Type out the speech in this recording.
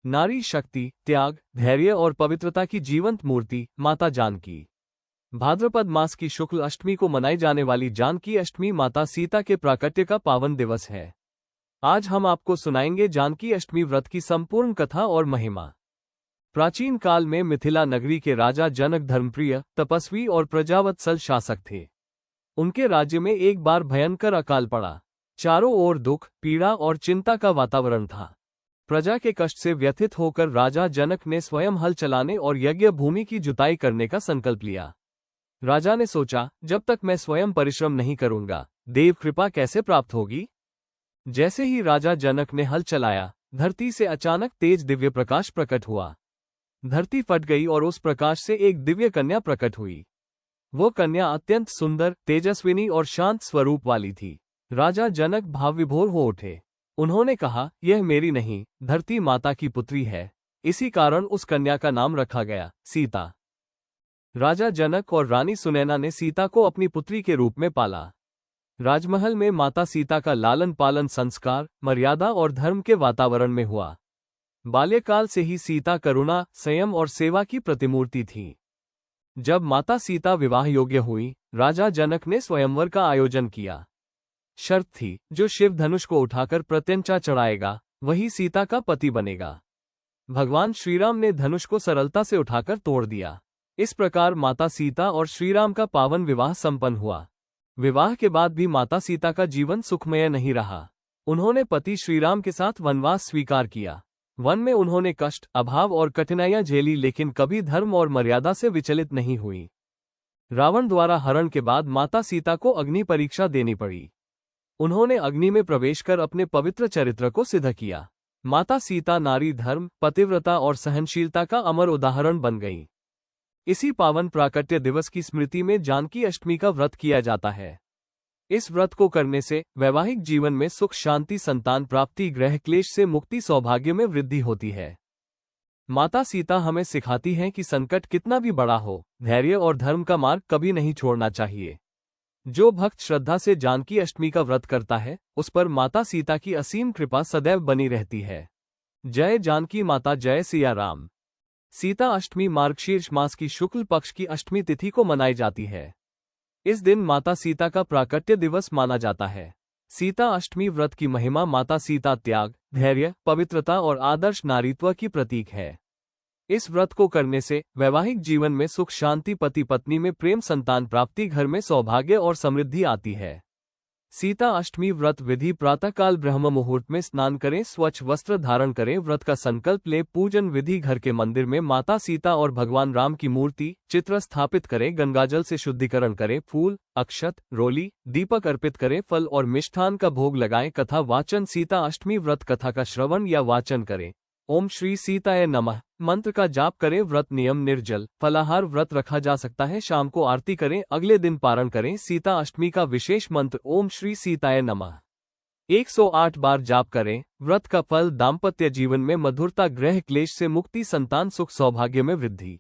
नारी शक्ति, त्याग, धैर्य और पवित्रता की जीवंत मूर्ति माता जानकी। भाद्रपद मास की शुक्ल अष्टमी को मनाई जाने वाली जानकी अष्टमी माता सीता के प्राकट्य का पावन दिवस है। आज हम आपको सुनाएंगे जानकी अष्टमी व्रत की संपूर्ण कथा और महिमा। प्राचीन काल में मिथिला नगरी के राजा जनक धर्मप्रिय, तपस्वी और प्रजावत्सल शासक थे। उनके राज्य में एक बार भयंकर अकाल पड़ा। चारों ओर दुख, पीड़ा और चिंता का वातावरण था। प्रजा के कष्ट से व्यथित होकर राजा जनक ने स्वयं हल चलाने और यज्ञ भूमि की जुताई करने का संकल्प लिया। राजा ने सोचा, जब तक मैं स्वयं परिश्रम नहीं करूंगा, देव कृपा कैसे प्राप्त होगी। जैसे ही राजा जनक ने हल चलाया, धरती से अचानक तेज दिव्य प्रकाश प्रकट हुआ। धरती फट गई और उस प्रकाश से एक दिव्य कन्या प्रकट हुई। वो कन्या अत्यंत सुंदर, तेजस्विनी और शांत स्वरूप वाली थी। राजा जनक भावविभोर हो उठे। उन्होंने कहा, यह मेरी नहीं, धरती माता की पुत्री है। इसी कारण उस कन्या का नाम रखा गया सीता। राजा जनक और रानी सुनैना ने सीता को अपनी पुत्री के रूप में पाला। राजमहल में माता सीता का लालन पालन संस्कार, मर्यादा और धर्म के वातावरण में हुआ। बाल्यकाल से ही सीता करुणा, संयम और सेवा की प्रतिमूर्ति थी। जब माता सीता विवाह योग्य हुई, राजा जनक ने स्वयंवर का आयोजन किया। शर्त थी, जो शिव धनुष को उठाकर प्रत्यंचा चढ़ाएगा, वही सीता का पति बनेगा। भगवान श्रीराम ने धनुष को सरलता से उठाकर तोड़ दिया। इस प्रकार माता सीता और श्रीराम का पावन विवाह संपन्न हुआ। विवाह के बाद भी माता सीता का जीवन सुखमय नहीं रहा। उन्होंने पति श्रीराम के साथ वनवास स्वीकार किया। वन में उन्होंने कष्ट, अभाव और कठिनाइयां झेली, लेकिन कभी धर्म और मर्यादा से विचलित नहीं हुई। रावण द्वारा हरण के बाद माता सीता को अग्नि परीक्षा देनी पड़ी। उन्होंने अग्नि में प्रवेश कर अपने पवित्र चरित्र को सिद्ध किया। माता सीता नारी धर्म, पतिव्रता और सहनशीलता का अमर उदाहरण बन गई। इसी पावन प्राकट्य दिवस की स्मृति में जानकी अष्टमी का व्रत किया जाता है। इस व्रत को करने से वैवाहिक जीवन में सुख शांति, संतान प्राप्ति, ग्रह क्लेश से मुक्ति, सौभाग्य में वृद्धि होती है। माता सीता हमें सिखाती हैं कि संकट कितना भी बड़ा हो, धैर्य और धर्म का मार्ग कभी नहीं छोड़ना चाहिए। जो भक्त श्रद्धा से जानकी अष्टमी का व्रत करता है, उस पर माता सीता की असीम कृपा सदैव बनी रहती है। जय जानकी माता, जय सिया राम। सीता अष्टमी मार्गशीर्ष मास की शुक्ल पक्ष की अष्टमी तिथि को मनाई जाती है। इस दिन माता सीता का प्राकट्य दिवस माना जाता है। सीता अष्टमी व्रत की महिमा माता सीता त्याग, धैर्य, पवित्रता और आदर्श नारीत्व की प्रतीक है। इस व्रत को करने से वैवाहिक जीवन में सुख शांति, पति पत्नी में प्रेम, संतान प्राप्ति, घर में सौभाग्य और समृद्धि आती है। सीता अष्टमी व्रत विधि: प्रातःकाल ब्रह्म मुहूर्त में स्नान करें, स्वच्छ वस्त्र धारण करें, व्रत का संकल्प लें। पूजन विधि: घर के मंदिर में माता सीता और भगवान राम की मूर्ति, चित्र स्थापित करें, गंगाजल से शुद्धिकरण करें, फूल, अक्षत, रोली, दीपक अर्पित करें, फल और मिष्ठान का भोग लगाएं। कथा वाचन: सीता अष्टमी व्रत कथा का श्रवण या वाचन करें। ओम श्री सीताय नमः मंत्र का जाप करें। व्रत नियम: निर्जल फलाहार व्रत रखा जा सकता है। शाम को आरती करें, अगले दिन पारण करें। सीता अष्टमी का विशेष मंत्र: ओम श्री सीताय नमः 108 बार जाप करें। व्रत का फल: दाम्पत्य जीवन में मधुरता, ग्रह क्लेश से मुक्ति, संतान सुख, सौभाग्य में वृद्धि।